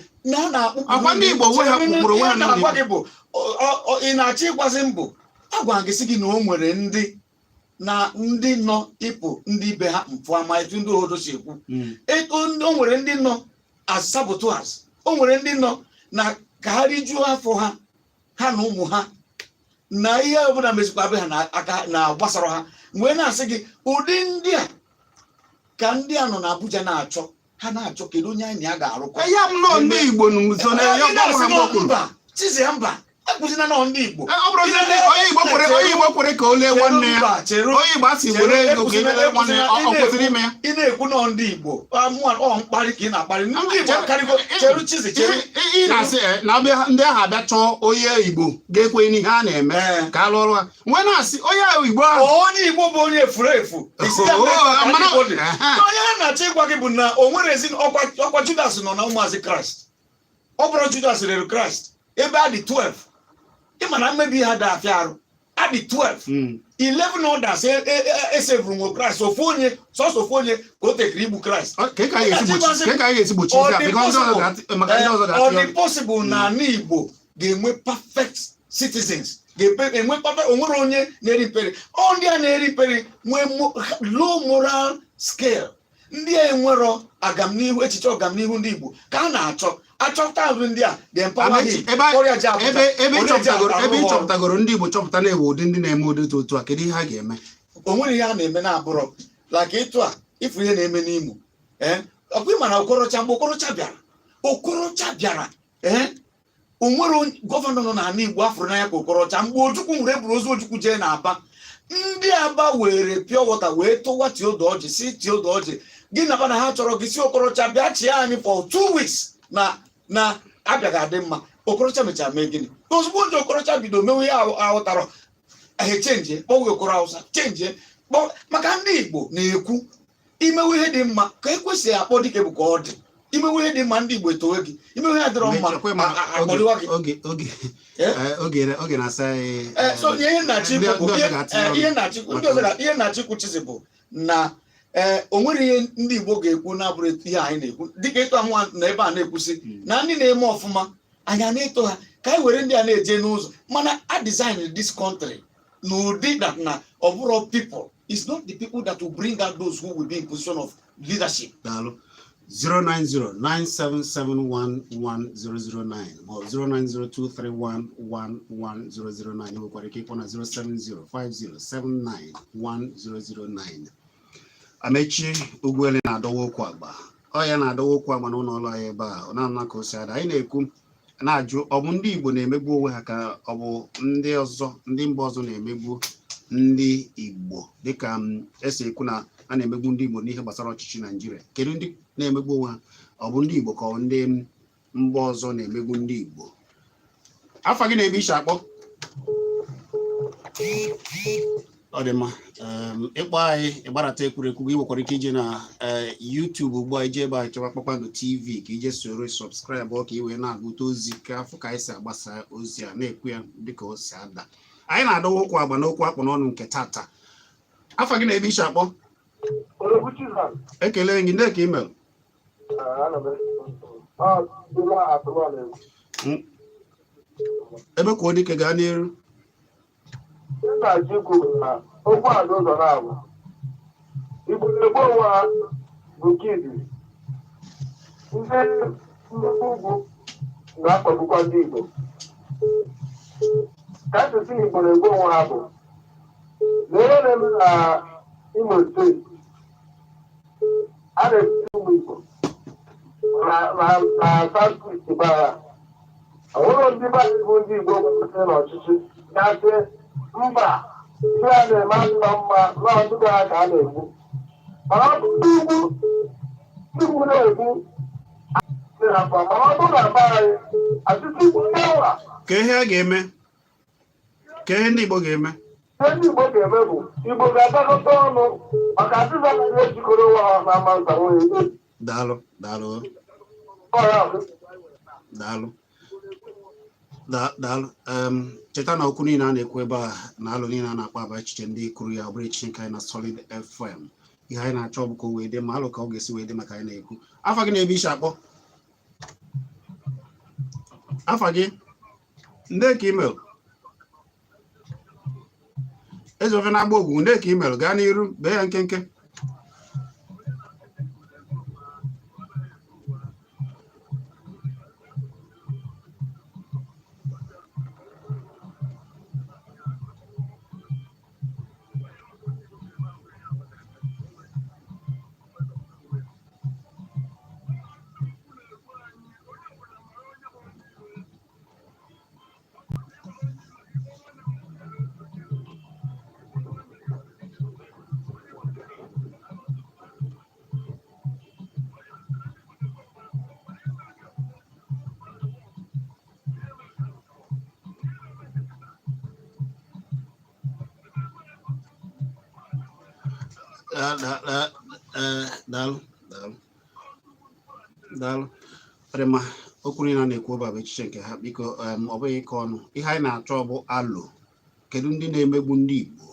akwa ndị Igbo onwe ha kpụgburu onwe ha n'ụlọ ikpe bụ ị na-achọ ịgwazi mbụ agwa gị sị gị na o nwere ndị nọ ịpụ ndị ibe ha mpụ ama etu ndị obodo si ekwu o nwere ndị nọ as saboteurs o nwere ndị nọ na ka ha rijuo afọ ha na ụmụ ha na ihe ọbụla mezikwa be ha aka na gbasara ha mgbe na-asị gị ụdị ndị a ka ndị a nọ na Abuja na-achọ ha na-achọ kedu onye anyị ya ga-arụkọ ya m nọ ndị Igbo n'ụzọ na ya mba chizi ya mba akụzina nọ ndị Igbo onye Igbo kwere ka o lee nwanne ya onye Igbo asị were ego ka elele nwanne ya ọ kwesịrị ime ya ị na-ekwu nọ ndị Igbo mkparị ka ị na-akparị ndị Igbo karịgo cheru chizi cheru ị na-asị na ndị ahụ abịa chọọ onye Igbo ga-ekwe n'ihe a na-eme ka a lụọrụ ha nwe na-asị onye Igbo ahụ onye Igbo bụ onye efuru efu onye ha na-achọ ịgwa gị bụ na o nwere ezi ọkwa Judas nọ na ụmụazị Kraịst ọ bụrụ Judas rere Kraịst ebe a dị 12 ịma na mmebi ha da afịa arụ adị 12 11 others esevuru nwe Kraịst sọsọ ofu onye ka o tekiri igbu Kraịst ọ dị possible na ala Igbo ga-enwe perfect citizens ga-enwe perfect onwere onye na-eri mperi ndị a na-eri mperi nwee low moral scale ndị a enwero agamnihu echiche ọgamnihu ndị Igbo ka a na-achọ achọpụta ndị a ebe ị chọpụtagoro ndị Igbo chọpụta na-ewe ụdị ndị na-eme ụdị otu a kedu ihe ha ga-eme o nwere ihe a na-eme na-abụrọ laka ịtụ a ịfụ ihe na-eme n'Imo ọkwa ịma na Okorocha mgbe Okorocha bịara o nwere gọvanọ nọ n'ala Igbo afụrụ n'anya ka Okorocha mgbe Ojukwu nwere eburu ozu Ojukwu jee n'Aba ndị Aba were pure water wee tụwa Tiodoji si Tiodoji gị na ha chọrọ gị si Okorocha bịa chịa anyị for 2 weeks na abịa ga-adị mma Okorocha mechara mee gịnị ozugbo ndị Okorocha bido mewe ya ahụtara chenji kpọwe Okoro Hausa chenji maka ndị Igbo na-ekwu imewe ihe dị mma ka ekwesịghị akpọ dike bụ ka ọ dị imewe ihe dị mma ndị Igbo etowe gị imewe ya dịrọ mma akpọliwa gị oge na-asa so ihe na-achịkwu chizi bụ na o nwere ihe ndị Igbo ga-ekwu na-abụrụ ihe anyị na-ekwu dịka ịtọ nwa na ebe a na-ekwusị na ndị na-eme ọfụma anyị na-eto ha ka anyị were ndị a na-eje n'ụzọ mana a design this country n'ụdị that na ọ bụrụ people it's not the people that will bring out those who will be in position of leadership. Daalụ. 09097711009 or 09023111009 nwekwara ike ịkpọ na 07050791009. Amechi Ugwuele na-adọwa okwu agba ọ ya na-adọwa okwu agba n'ụlọ ọrụ anyị ebe a ọ na-ama ka o si ada anyị na-ekwu na-ajụ ọ bụ ndị Igbo na-emegbu onwe ha ka ọ bụ ndị mba ọzọ na-emegbu ndị Igbo dịka esi ekwu na a na-emegbu ndị Igbo n'ihe gbasara ọchịchị Naịjirịa. Kedu ndị na-emegbu onwe ha? Ọ bụ ndị Igbo ka ọ ndị mba ọzọ na-emegbu ndị Igbo? Afa gị na-ebe iche akpọ ọ dị mma. Ịkpọ anyị ịgbarata ekwurekwu gị nwekwara ike ije na YouTube ugbu a ije ebe a chọwa Kpakpando TV ka ije soro subscribe ọ ka i wee na-agụta ozi ka afọ ka anyị si agbasa ozi a na-ekwu ya dịka o si ada. Anyị na-adọwa okwu agba n'okwu akpụ n'ọnụ nke tata. Afa gị na-ebe iche akpọ? Ekele gị ndị ka email. Ebe ka ọ dịka gaa n'iru. Okwu a n'ụzọ na-abụ Igbo na-egbu onwe ha bụ kidi ndị nnukwu ugwu ga-akpagbukwa ndị Igbo ka asụsụ Igbo na-egbu onwe ha bụ na ihe na-eme na Imo steeti a na-ebute ụmụ Igbo na South-East bara ọhụrụ ndị be anyị bụ ndị Igbo kwesịrị n'ọchịchị gasị mba ihe a na-eme adịla mma n'ọdụdụ ha ka a na-egbu mana ọ bụ ndị ugwu na-egbu hapa mana ọ bụrụ na be anyị asụsụ Igbo na-enwa ka ihe a ga-eme ka ihe ndị Igbo ga-eme ihe ndị Igbo ga-eme bụ Igbo ga-atakọta ọnụ maka asịsa na ejikọrọ onwe ha na ama nta nwunye. Daalụ. Daalụ. Cheta na okwu niile a na-ekwu ebe a na alụ niile a na-akpa aba echiche ndị kwuru ya bụrụ echiche nke anyị na Solid FM. Ihe anyị na-achọ bụ ka o wee dị ma alụ ka ọ ga-esi wee dị maka anyị na-ekwu. Afa gị na-ebe iche akpọ? Afa gị ndị ka email eze ofe na-agba ogwu ndị ka email gaa n'iru bee ya nkenke. Daalụ. Rema okwu niile na-ekwu bụ echiche nke ha biko ọ bụghị ịkọ ọnụ. Ihe anyị na-achọ bụ alụ. Kedu ndị na-emegbu ndị Igbo?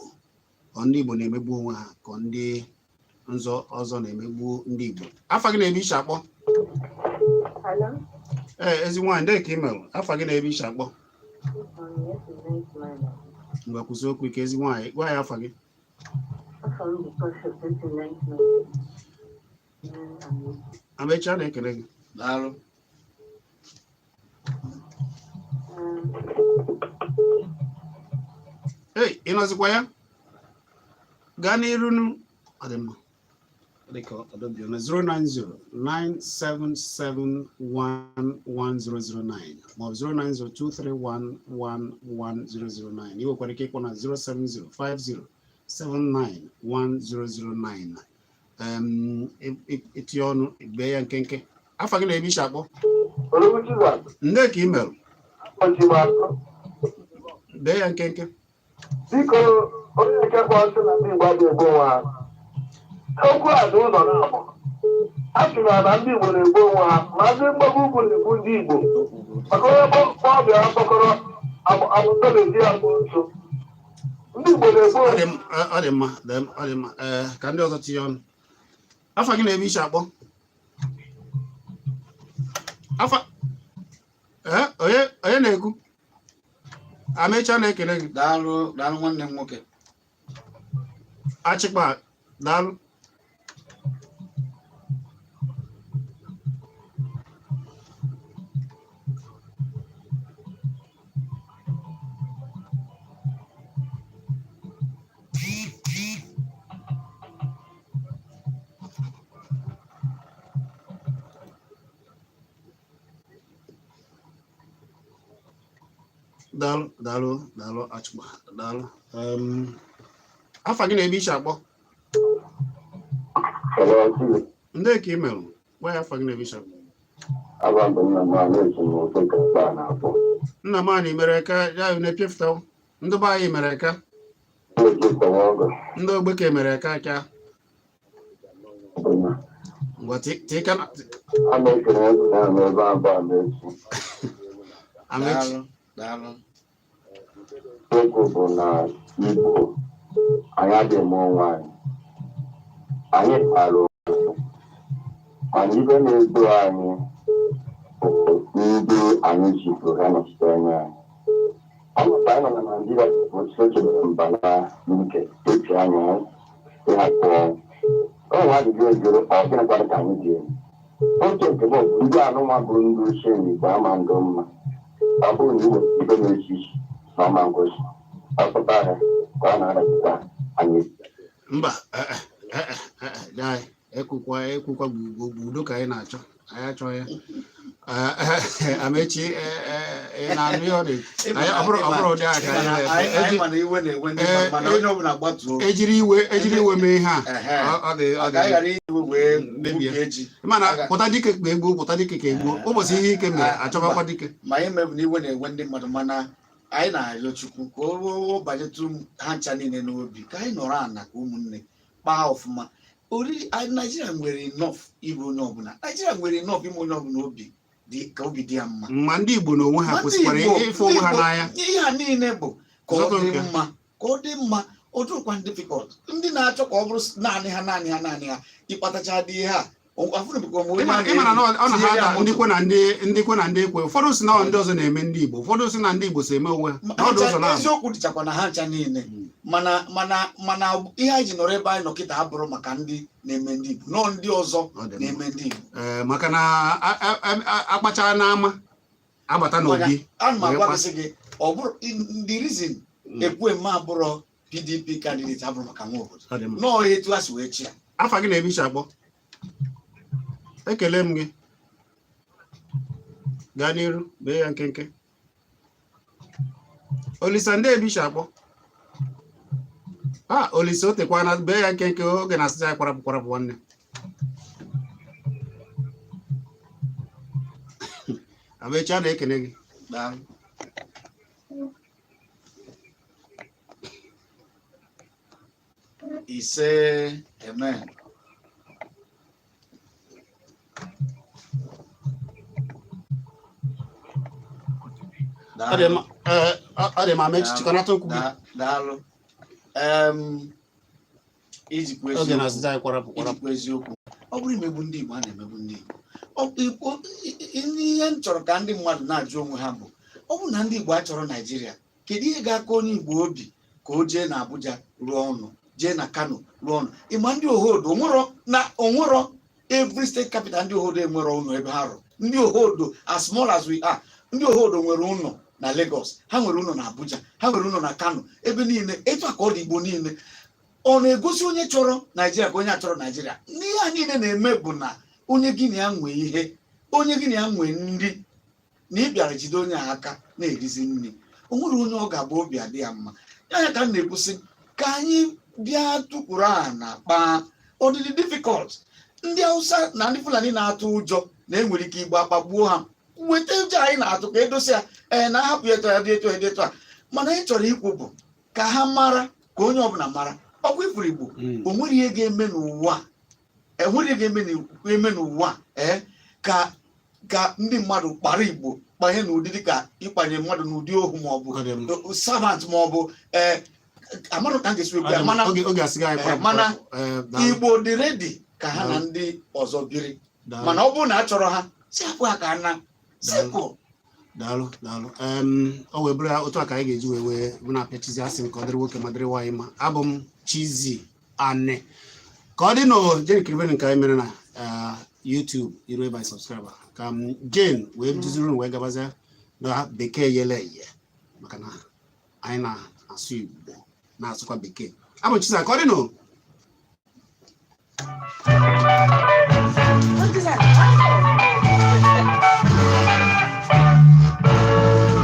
Ọ ndị Igbo na-emegbu onwe ha ka ndị ọzọ na-emegbu ndị Igbo? Afa gị na-ebe iche akpọ? Ezi nwaanyị ndị ka email. Afa gị na-ebe iche akpọ? Mgbe kwụsị okwu ike ezi nwaanyị gwa ya afa gị. Amechi a na-ekele gị. Daalụ. Ị nọzikwa ya? Gaa n'iru nụ. Ọ dị mma. Dịka ọdọbịa na 09097711009 ma ọ bụ 09023111009. Ị nwekwara ike ịkpọ na 07050791009. Iti ọnụ bee ya nkenke. Afa gị na-ebe iche akpọ? Ndị ka email bee ya nkenke. Biko onye nkekwa nsị na ndị Igbo ga-egbu onwe ha. Okwu a dị ụzọ na-abụ a sịrị na ndị Igbo na-egbu onwe ha ma ndị mgbagbu ugwu na-egbu ndị Igbo maka onye ọbịa kpọkọrọ agbụtọ na-eji ya bụ nso. Ndị Igbo na-egbu onwe ha. Ọ dị mma. Ka ndị ọzọ tinye ọnụ. afa gị na-ebe iche akpọ afa onye na-ekwu Amecha na-ekele gị daalụ nwanne m nwoke achịkpa daalụ daalụ achịkpa daalụ afa gị na-ebe iche akpọ ndị ka ị merụ gwa ya afa gị na-ebe iche akpọ nna m anyị mere ka ya na-epịafụta ndị be anyị mere ka ndị ogbeke mere ka aka ngwa tika Amechi daalụ okwu bụ na Igbo anyị adịghị mụ onwe anyị kpara mana ibe na-edo anyị ndị anyị jibụ ha nọchite anya anyị ọmụta anyị nọ na Naịjirịa bụ sochebere mba na nke echi anya ịhapụ ọnwa ajụjụ ejuru ọgịnịkwadị ka anyị ji oche nke bụ ndị anụnwa bụ ndị ochie n'Igbo ama ndụ mma ọ bụrụ na iwe ibe na-echichi na ọma ngosi ọpụta ahịa ka ọ na-arapụta anyị mba ekwukwa udo ka anyị na-achọ anyị achọ ya Amechi na-anụ ya ọ bụrụ ụdị aka ejiri iwe mee ihe a mana pụta dike ka egbuo ụbọchị ihe ike mere achọbakwa dike ma anyị mebụ na iwe na-enwe ndị mmadụ mana anyị na-arịọ Chukwu ka o banyetụ ha ncha niile n'obi ka anyị nọrọ ana ka ụmụnne kpaa ọfụma Naijiria nwere enough ịbụ onye ọbụla Naijiria nwere enough ime onye ọbụla obi ka obi dị ya mma ma ndị Igbo na onwe ha kwesịkwara ịfụ onwe ha n'anya ihe a niile bụ ka ọ dị mma o dịkwa difficult ndị na-achọ ka ọ bụrụ naanị ha ịkpatacha dị ihe a ịmana na ọ na-ada ndị kwe na ndị ekwe ụfọdụ si na ndị ọzọ na-eme ndị Igbo ụfọdụ si na ndị Igbo si eme onwe ha eziokwu dịchakwa na ha ncha niile mana ihe anyị ji nọrọ ebe anyị nọ kịta abụrụ maka ndị na-eme ndị Igbo nọ ndị ọzọ na-eme ndị Igbo maka na akpachara n'ama agbata n'obi ana m agwagịsị gị ọ bụrụ the reason ekwe mma abụrụ PDP candidate abụrụ maka nwa obodo nọọ etu a si wee chi ya afa gị na-ebe iche akpọ ekele m gị gaa n'iru bee ya nkenke Olisa ndị ebicha akpọ Olisa o tekwana bee ya nkenke oge na asịcha ya kwarapụ nwanne Amecha na-ekele gị ise amen ọ dị ma Amechi chịkọnata okwu gị daalụ ijikwa eziokwu ọ bụrụ imegbu ndị Igbo a na-emegbu ndị Igbo ihe m chọrọ ka ndị mmadụ na-ajụ onwe ha bụ ọ bụrụ na ndị Igbo achọrọ Naịjirịa kedu ihe ga-aka onye Igbo obi ka o jee na Abuja rụọ ọnụ jee na Kano rụọ ọnụ ịma ndị ohodo onwero every state capital ndị ohodo enwere ụlọ ebe ha rụ ndị ohodo as small as we are ndị ohodo nwere ụlọ na Lagos ha nwere ụlọ na Abuja ha nwere ụlọ na Kano ebe niile etu a ka ọ dị Igbo niile ọ na-egosi onye chọrọ Naijiria ka onye achọrọ Naijiria n'ihe a niile na-eme bụ na onye gị na ya nwee ihe onye gị na ya nwee nri na ị bịara jide onye aka na-erizi nri o nwere onye ọ ga-abụ obi adị ya mma anya ka m na-ekwusị ka anyị bịa tụkwuru a na kpaa ọdịdị difficult ndị Hausa na ndị Fulani na-atụ ụjọ na enwere ike igbo akpagbuo ha weta ụjọ anyị na-atụ ka edosi ya na ahapụ eto ya dị eto a mana anyị chọrọ ikwu bụ ka ha mara ka onye ọbụla mara ọkwa ifuru Igbo o nwere ihe ga-eme n'ụwa ka ndị mmadụ kpara Igbo kpanye n'ụdị dịka ịkpanye mmadụ n'ụdị ohu maọbụ servant maọbụ amadụ ka m ga-esi ekwu ya mana Igbo dị redi ka ha na ndị ọzọ biri mana ọ bụrụ na a chọrọ ha si hapụ ha ka ha na simple. Daalụ o wee bụrụ otu a ka anyị ga-eji wee na-apịachizi asị m ka ọ dịrị nwoke ma dịrị nwaanyị ma abụ m Chizzy Ani ka ọ dị na Jane kiribere nke anyị mere na YouTube iru ebe anyị subscriber ka Jane wee duziri wee gabazie na bekee yele eye maka na anyị na-asụ Igbo na-asụkwa bekee abụ Chizzy ka ọ dị